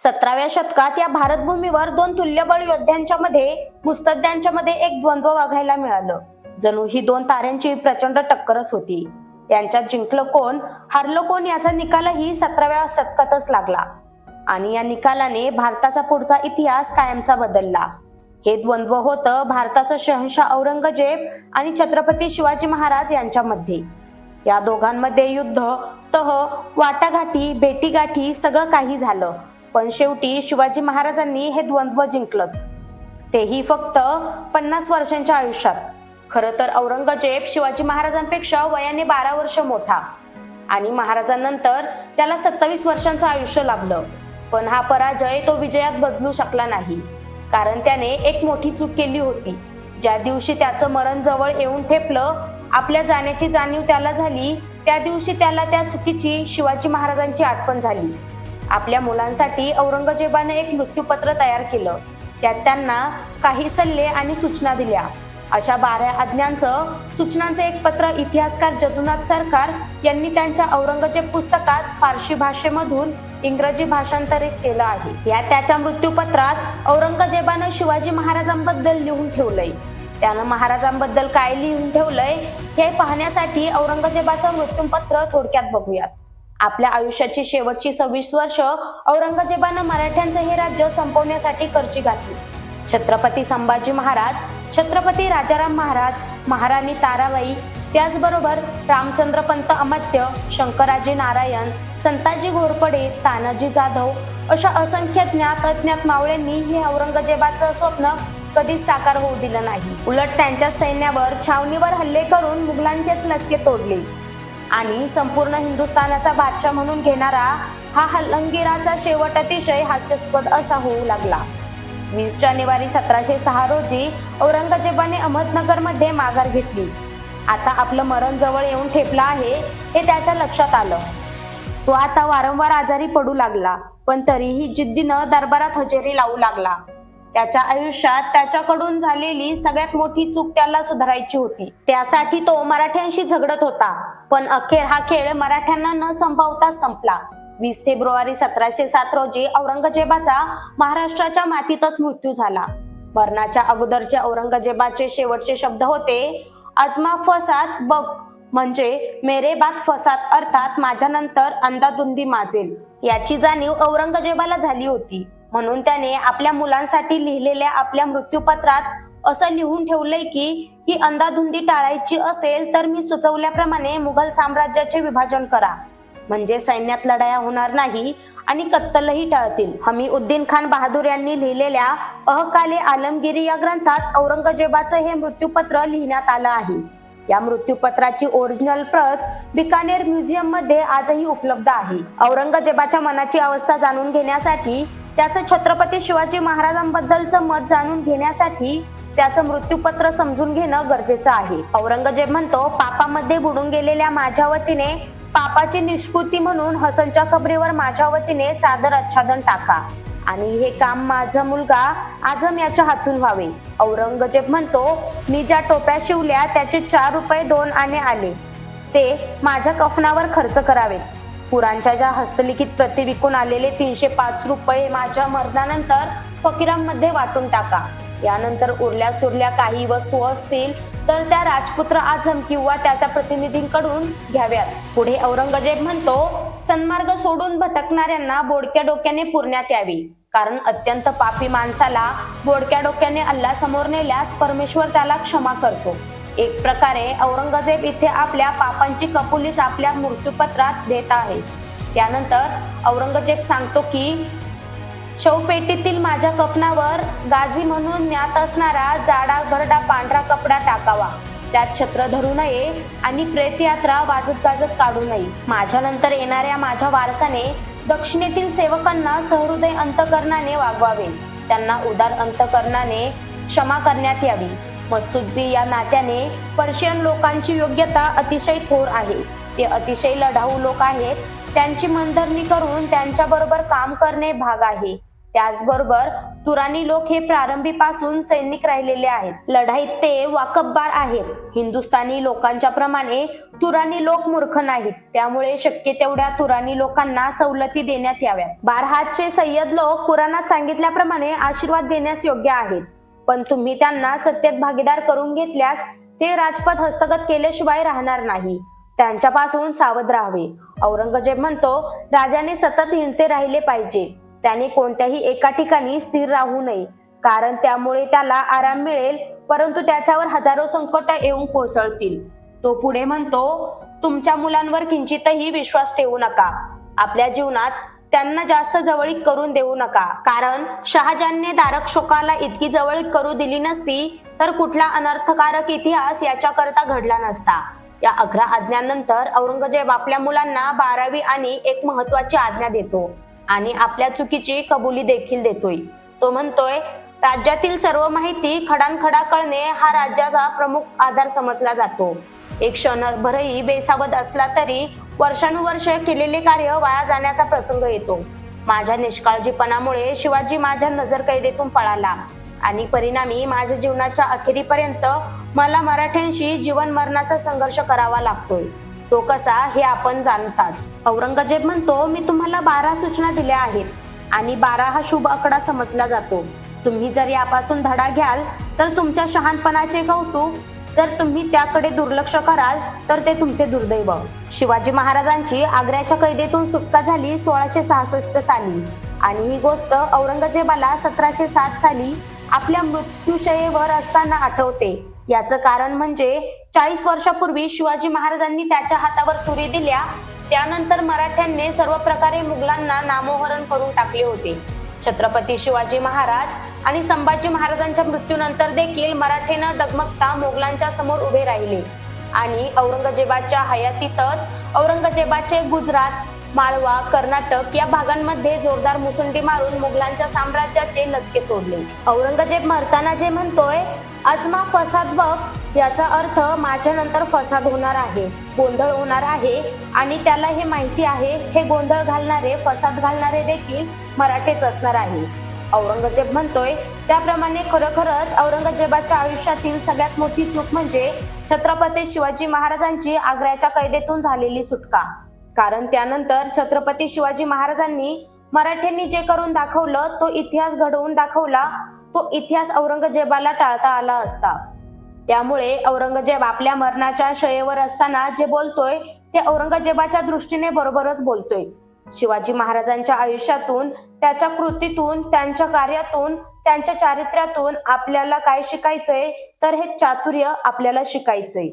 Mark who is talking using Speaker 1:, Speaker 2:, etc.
Speaker 1: 17व्या शतकात या भारतभूमीवर दोन तुल्यबळ योद्ध्यांच्या मध्ये मुत्सद्द्यांच्या मध्ये एक द्वंद्व बघायला मिळालं। जणू ही दोन ताऱ्यांची प्रचंड टक्करच होती। यांच्यात जिंकलं कोण हारलं कोण याचा निकालही 17व्या शतकातच लागला आणि या निकालाने भारताचा पुढचा इतिहास कायमचा बदलला। हे द्वंद्व होतं भारताचा शहंशाह औरंगजेब आणि छत्रपती शिवाजी महाराज यांच्यामध्ये। या दोघांमध्ये युद्ध, तह, वाटाघाटी, भेटीगाठी सगळं काही झालं, पण शेवटी शिवाजी महाराजांनी हे द्वंद्व जिंकलंच, तेही फक्त 50 वर्षांच्या आयुष्यात। खरं तर औरंगजेब शिवाजी महाराजांपेक्षा वयाने 12 वर्ष मोठा आणि महाराजांनंतर त्याला 27 वर्षांचं आयुष्य लाभलं, पण हा पराजय तो विजयात बदलू शकला नाही, कारण त्याने एक मोठी चूक केली होती। ज्या दिवशी त्याचं मरण जवळ येऊन ठेपलं, आपल्या जाण्याची जाणीव त्याला झाली, त्या दिवशी त्याला त्या चुकीची शिवाजी महाराजांची आठवण झाली। आपल्या मुलांसाठी औरंगजेबाने एक मृत्यूपत्र तयार केलं, त्यात त्यांना काही सल्ले आणि सूचना दिल्या। अशा 12 आज्ञांचं सूचनांचं एक पत्र इतिहासकार जदुनाथ सरकार यांनी त्यांच्या औरंगजेब पुस्तकात फारसी भाषेमधून इंग्रजी भाषांतरित केलं आहे। या त्याच्या मृत्यूपत्रात औरंगजेबानं शिवाजी महाराजांबद्दल लिहून ठेवलंय। त्यानं महाराजांबद्दल काय लिहून ठेवलंय हे पाहण्यासाठी औरंगजेबाचं मृत्यूपत्र थोडक्यात बघूयात। आपल्या आयुष्याची शेवटची 26 वर्ष औरंगजेबानं मराठ्यांचं हे राज्य संपवण्यासाठी खर्ची घातली। छत्रपती संभाजी महाराज, छत्रपती राजाराम महाराज, महाराणी ताराबाई, त्याचबरोबर रामचंद्रपंत अमात्य, शंकराजी नारायण, संताजी घोरपडे, तानाजी जाधव अशा असंख्य ज्ञात अज्ञात मावळ्यांनी हे औरंगजेबाचं स्वप्न कधीच साकार होऊ दिलं नाही। उलट त्यांच्या सैन्यावर, छावणीवर हल्ले करून मुघलांचेच लचके तोडले आणि संपूर्ण हिंदुस्थानाचा बादशाह म्हणून घेणारा हा हल्लंगीराचा शेवट अतिशय हास्यास्पद असा होऊ लागला। 20 जानेवारी 1706 रोजी औरंगजेबाने अहमदनगरमध्ये माघार घेतली। आता आपलं मरण जवळ येऊन ठेपलं आहे हे त्याच्या लक्षात आलं। तो आता वारंवार आजारी पडू लागला, पण तरीही जिद्दीनं दरबारात हजेरी लावू लागला। त्याच्या आयुष्यात त्याच्याकडून झालेली सगळ्यात मोठी चूक त्याला सुधारायची होती। त्यासाठी तो मराठ्यांशी झगडत होता, पण अखेर हा खेळ मराठ्यांना न संपवता संपला। 20 फेब्रुवारी 1707 रोजी औरंगजेबाचा महाराष्ट्राच्या मातीतच मृत्यू झाला। मरणाच्या अगोदरचे औरंगजेबाचे शेवटचे शब्द होते, आजमा फसाद बघ, म्हणजे मेरे बाद फसाद, अर्थात माझ्यानंतर अंधाधुंदी माजेल। याची जाणीव औरंगजेबाला झाली होती, म्हणून त्याने आपल्या मुलांसाठी लिहिलेल्या आपल्या मृत्यूपत्रात असं लिहून ठेवलंय की ही अंधाधुंदी टाळायची असेल तर मी सुचवल्याप्रमाणे मुघल साम्राज्याचे विभाजन करा, म्हणजे सैन्यात लढाया होणार नाही आणि कत्तलही टाळतील। हमीउद्दीन खान बहादूर यांनी लिहिलेल्या अहकाले आलमगिरी या ग्रंथात औरंगजेबाचं हे मृत्यूपत्र लिहिण्यात आलं आहे। या मृत्यूपत्राची ओरिजिनल प्रत बिकानेर म्युझियम मध्ये आजही उपलब्ध आहे। औरंगजेबाच्या मनाची अवस्था जाणून घेण्यासाठी, त्याचं छत्रपती शिवाजी महाराजांबद्दलचं मत जाणून घेण्यासाठी त्याचं मृत्यूपत्र समजून घेणं गरजेचं आहे। औरंगजेब म्हणतो, पापामध्ये बुडून गेलेल्या माझ्या वतीने पापाची निष्कृती म्हणून हसनच्या कबरीवर माझ्या वतीने चादर आच्छादन टाका आणि हे काम माझा मुलगा आझम याच्या हातून व्हावे। औरंगजेब म्हणतो, मी ज्या टोप्या शिवल्या त्याचे 4 रुपये 2 आणे आले, ते माझ्या कफनावर खर्च करावेत। पुरांच्या ज्या हस्तलिखित प्रति विकून आलेले 305 रुपये माझ्या मरणानंतर फकीरांमध्ये वाटून टाका। यानंतर उरल्या सुरल्या काही वस्तू असतील तर त्या राजपुत्र आझम किंवा त्याच्या प्रतिनिधींकडून घ्याव्यात। पुढे औरंगजेब म्हणतो, सन्मार्ग सोडून भटकणाऱ्यांना बोडक्या डोक्याने पुरण्यात यावी, कारण अत्यंत पापी माणसाला बोडक्या डोक्याने अल्लाह समोर नेल्यास परमेश्वर त्याला क्षमा करतो। एक प्रकारे औरंगजेब इथे आपल्या पापांची कबुलीच आपल्या मृत्यूपत्रात देत आहे। त्यानंतर औरंगजेब सांगतो की शवपेटीतील माझ्या कफनावर गाझी म्हणून ज्ञात असणारा जाडा भरडा पांढरा कपडा टाकावा, त्यात छत्र धरू नये आणि प्रेतयात्रा वाजत गाजत काढू नये। माझ्यानंतर येणाऱ्या माझ्या वारसाने दक्षिणेतील सेवकांना सहृदय अंतकरणाने वागवावे, त्यांना उदार अंतकरणाने क्षमा करण्यात यावी। मस्तुद्दी या नात्याने पर्शियन लोकांची योग्यता अतिशय थोर आहे, ते अतिशय लढाऊ लोक आहेत, त्यांची मनधरणी करून त्यांच्याबरोबर काम करणे भाग आहे। त्याचबरोबर तुरानी लोक हे प्रारंभीपासून सैनिक राहिलेले आहेत. लढाईत ते वाकबगार आहेत. हिंदुस्थानी लोकांच्या प्रमाणे तुरानी लोक मूर्ख नाहीत. त्यामुळे शक्य तेवढ्या तुरानी लोकांना सवलती देण्यात याव्यात. बारहातचे सय्यद लोक कुराणात सांगितल्याप्रमाणे आशीर्वाद देण्यास योग्य आहेत, पण तुम्ही त्यांना सत्तेत भागीदार करून घेतल्यास ते राजपद हस्तगत केल्याशिवाय राहणार नाही. त्यांच्यापासून सावध राहावे. औरंगजेब म्हणतो, राजाने सतत हिंडते राहिले पाहिजे. त्याने कोणत्याही एका ठिकाणी स्थिर राहू नये, कारण त्यामुळे त्याला आराम मिळेल, परंतु त्याच्यावर हजारो संकट येऊन कोसळतील. तो पुढे म्हणतो, तुमच्या मुलांवर किंचितही विश्वास ठेवू नका. आपल्या जीवनात त्यांना जास्त जवळीक करून देऊ नका, कारण शहाजहानने दारक शोकाला इतकी जवळीक करू दिली नसती तर कुठला अनर्थकारक इतिहास याच्याकरता घडला नसता. या 11 आज्ञांनंतर औरंगजेब आपल्या मुलांना 12वी आणि एक महत्वाची आज्ञा देतो आणि आपल्या चुकीची कबुली देखील देतोय. तो म्हणतोय, राज्यातील सर्व माहिती खडानखडा कळणे हा राज्याचा प्रमुख आधार समजला जातो. एक क्षणभरही बेसावध असला तरी वर्षानुवर्ष केलेले कार्य वाया जाण्याचा प्रसंग येतो. माझ्या निष्काळजीपणामुळे शिवाजी माझ्या नजरकैदेतून पळाला आणि परिणामी माझ्या जीवनाच्या अखेरीपर्यंत मला मराठ्यांशी जीवन मरणाचा संघर्ष करावा लागतोय. तो कसा हे आपण जाणताच. औरंगजेब म्हणतो, मी तुम्हाला 12 सूचना दिल्या आहेत आणि 12 हा शुभ आकडा समजला जातो. तुम्ही जर यापासून धडा घ्याल तर तुमच्या शहाणपणाचे कौतुक, जर तुम्ही त्याकडे दुर्लक्ष कराल तर ते तुमचे दुर्दैव. शिवाजी महाराजांची आग्र्याच्या कैदेतून सुटका झाली 1666 साली आणि ही गोष्ट औरंगजेबाला 1707 साली आपल्या मृत्यूशयेवर असताना आठवते. याचं कारण म्हणजे 40 वर्षापूर्वी शिवाजी महाराजांनी त्याच्या हातावर तुरी दिल्या, त्यानंतर मराठ्यांनी सर्व प्रकारे मुघलांना नामोहरण करून टाकले होते. छत्रपती शिवाजी महाराज आणि संभाजी महाराजांच्या मृत्यूनंतर देखील मराठे न डगमगता मोगलांच्या समोर उभे राहिले आणि औरंगजेबाच्या हयातीतच औरंगजेबाचे गुजरात, माळवा, कर्नाटक या भागांमध्ये जोरदार मुसंडी मारून मुघलांच्या साम्राज्याचे लचके तोडले. औरंगजेब मरताना जे म्हणतोय, अजमा फसाद बघ, याचा अर्थ माझ्यानंतर फसाद होणार आहे, गोंधळ होणार आहे आणि त्याला हे माहिती आहे. हे गोंधळ घालणारे, फसाद घालणारे देखील मराठेच असणार आहे. औरंगजेब म्हणतोय, त्याप्रमाणे खरोखरच औरंगजेबाच्या आयुष्यातील सगळ्यात मोठी चूक म्हणजे छत्रपती शिवाजी महाराजांची आग्र्याच्या कैदेतून झालेली सुटका. कारण त्यानंतर छत्रपती शिवाजी महाराजांनी मराठ्यांनी जे करून दाखवलं, तो इतिहास घडवून दाखवला, तो इतिहास औरंगजेबाला टाळता आला असता. त्यामुळे औरंगजेब आपल्या मरणाच्या शयेवर असताना जे बोलतोय ते औरंगजेबाच्या दृष्टीने बरोबरच बोलतोय. शिवाजी महाराजांच्या आयुष्यातून, त्याच्या कृतीतून, त्यांच्या कार्यातून, त्यांच्या चारित्र्यातून आपल्याला काय शिकायचंय, तर हे चातुर्य आपल्याला शिकायचंय.